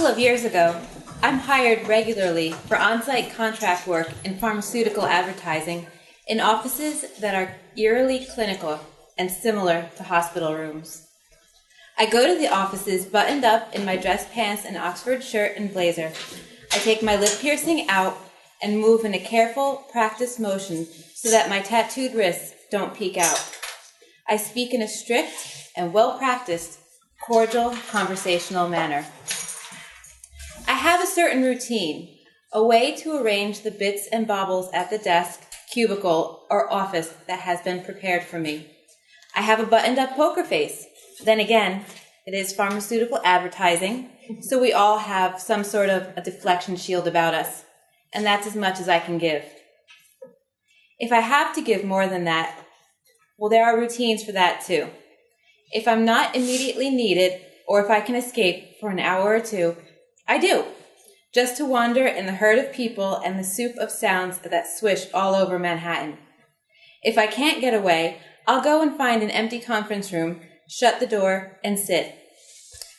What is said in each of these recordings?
couple of years ago, I'm hired regularly for on-site contract work in pharmaceutical advertising in offices that are eerily clinical and similar to hospital rooms. I go to the offices buttoned up in my dress pants and Oxford shirt and blazer. I take my lip piercing out and move in a careful, practiced motion so that my tattooed wrists don't peek out. I speak in a strict and well-practiced, cordial, conversational manner. I have a certain routine, a way to arrange the bits and baubles at the desk, cubicle, or office that has been prepared for me. I have a buttoned-up poker face. Then again, it is pharmaceutical advertising, so we all have some sort of a deflection shield about us, and that's as much as I can give. If I have to give more than that, well, there are routines for that too. If I'm not immediately needed, or if I can escape for an hour or two, I do, just to wander in the herd of people and the soup of sounds that swish all over Manhattan. If I can't get away, I'll go and find an empty conference room, shut the door, and sit.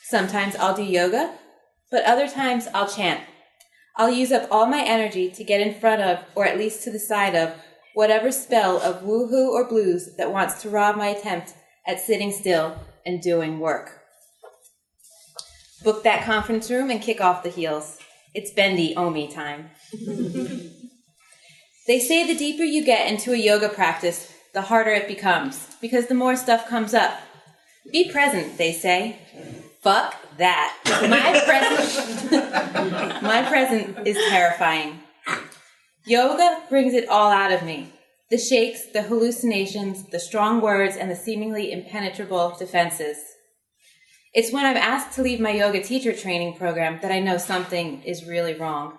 Sometimes I'll do yoga, but other times I'll chant. I'll use up all my energy to get in front of, or at least to the side of, whatever spell of woohoo or blues that wants to rob my attempt at sitting still and doing work. Book that conference room and kick off the heels. It's bendy Omi time. They say the deeper you get into a yoga practice, the harder it becomes, because the more stuff comes up. Be present, they say. Fuck that. My present is terrifying. Yoga brings it all out of me. The shakes, the hallucinations, the strong words, and the seemingly impenetrable defenses. It's when I'm asked to leave my yoga teacher training program that I know something is really wrong.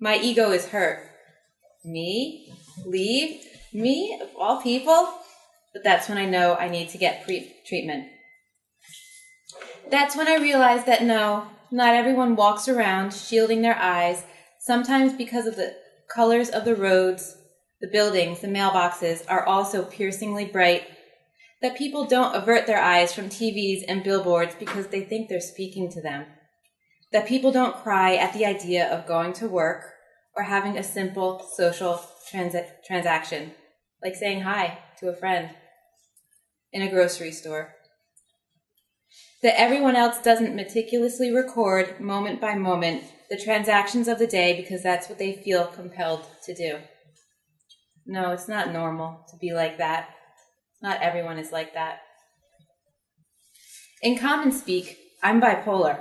My ego is hurt. Me? Leave? Me? Of all people? But that's when I know I need to get treatment. That's when I realize that no, not everyone walks around shielding their eyes, sometimes because of the colors of the roads, the buildings, the mailboxes are also piercingly bright, that people don't avert their eyes from TVs and billboards because they think they're speaking to them, that people don't cry at the idea of going to work or having a simple social transaction, like saying hi to a friend in a grocery store, that everyone else doesn't meticulously record moment by moment the transactions of the day because that's what they feel compelled to do. No, it's not normal to be like that. Not everyone is like that. In common speak, I'm bipolar.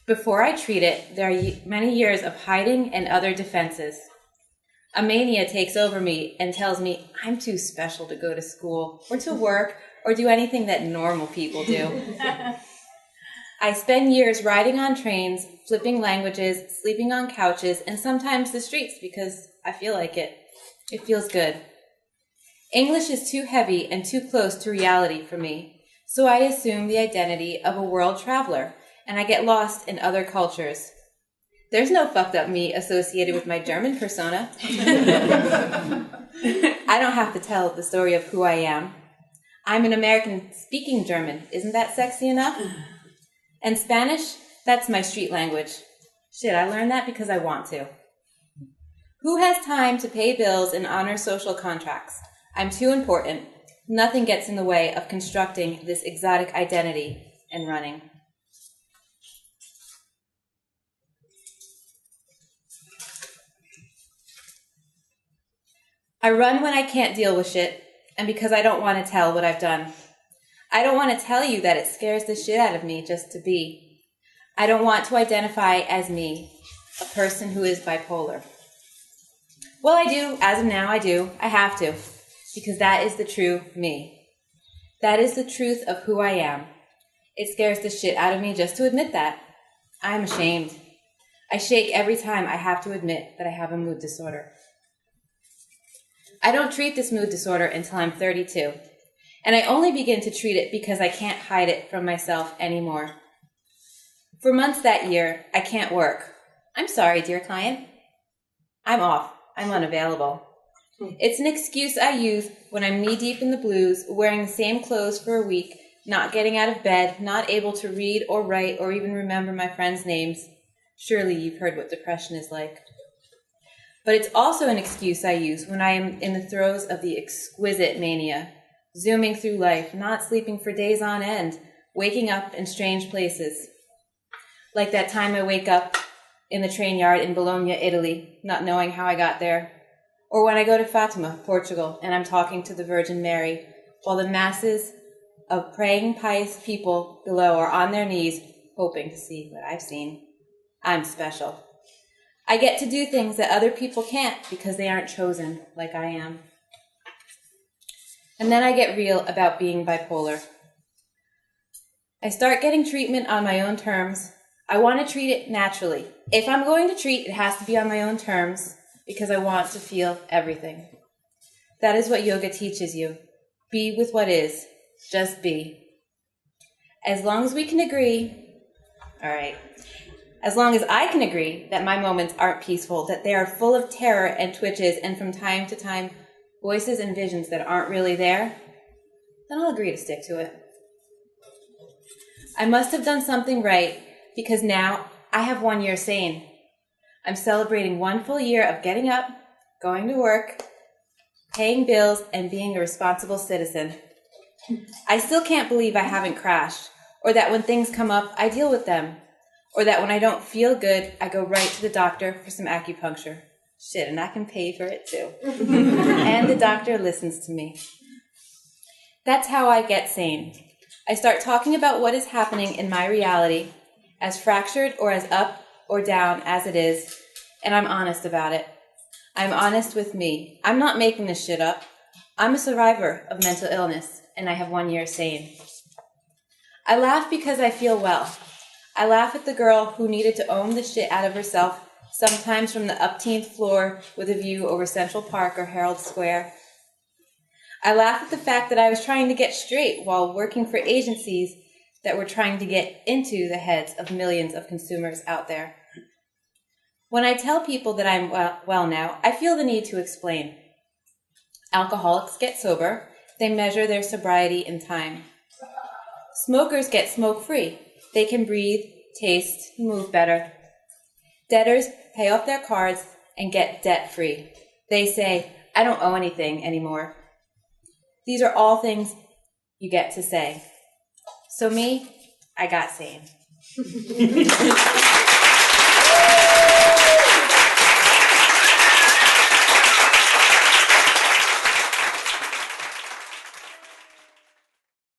Before I treat it, there are many years of hiding and other defenses. A mania takes over me and tells me I'm too special to go to school or to work or do anything that normal people do. I spend years riding on trains, flipping languages, sleeping on couches, and sometimes the streets because I feel like it. It feels good. English is too heavy and too close to reality for me, so I assume the identity of a world traveler, and I get lost in other cultures. There's no fucked up me associated with my German persona. I don't have to tell the story of who I am. I'm an American speaking German. Isn't that sexy enough? And Spanish, that's my street language. Shit, I learned that because I want to. Who has time to pay bills and honor social contracts? I'm too important. Nothing gets in the way of constructing this exotic identity and running. I run when I can't deal with shit, and because I don't want to tell what I've done. I don't want to tell you that it scares the shit out of me just to be. I don't want to identify as me, a person who is bipolar. Well, I do. As of now, I do. I have to. Because that is the true me. That is the truth of who I am. It scares the shit out of me just to admit that. I'm ashamed. I shake every time I have to admit that I have a mood disorder. I don't treat this mood disorder until I'm 32. And I only begin to treat it because I can't hide it from myself anymore. For months that year, I can't work. I'm sorry, dear client. I'm off. I'm unavailable. It's an excuse I use when I'm knee-deep in the blues, wearing the same clothes for a week, not getting out of bed, not able to read or write or even remember my friends' names, Surely you've heard what depression is like. But it's also an excuse I use when I am in the throes of the exquisite mania, zooming through life, not sleeping for days on end, waking up in strange places. Like that time I wake up in the train yard in Bologna, Italy, not knowing how I got there. Or when I go to Fatima, Portugal, and I'm talking to the Virgin Mary, while the masses of praying, pious people below are on their knees, hoping to see what I've seen. I'm special. I get to do things that other people can't because they aren't chosen like I am. And then I get real about being bipolar. I start getting treatment on my own terms. I want to treat it naturally. If I'm going to treat, it has to be on my own terms because I want to feel everything. That is what yoga teaches you. Be with what is. Just be. As long as we can agree, all right, as long as I can agree that my moments aren't peaceful, that they are full of terror and twitches and from time to time voices and visions that aren't really there, then I'll agree to stick to it. I must have done something right because now I have 1 year sane. I'm celebrating 1 full year of getting up, going to work, paying bills, and being a responsible citizen. I still can't believe I haven't crashed, or that when things come up, I deal with them. Or that when I don't feel good, I go right to the doctor for some acupuncture. Shit, and I can pay for it too. And the doctor listens to me. That's how I get sane. I start talking about what is happening in my reality, as fractured or as up or down as it is, and I'm honest about it. I'm honest with me. I'm not making this shit up. I'm a survivor of mental illness, and I have 1 year sane. I laugh because I feel well. I laugh at the girl who needed to own the shit out of herself, sometimes from the upteenth floor with a view over Central Park or Herald Square. I laugh at the fact that I was trying to get straight while working for agencies that were trying to get into the heads of millions of consumers out there. When I tell people that I'm well now, I feel the need to explain. Alcoholics get sober. They measure their sobriety in time. Smokers get smoke-free. They can breathe, taste, move better. Debtors pay off their cards and get debt-free. They say, I don't owe anything anymore. These are all things you get to say. So me, I got sane.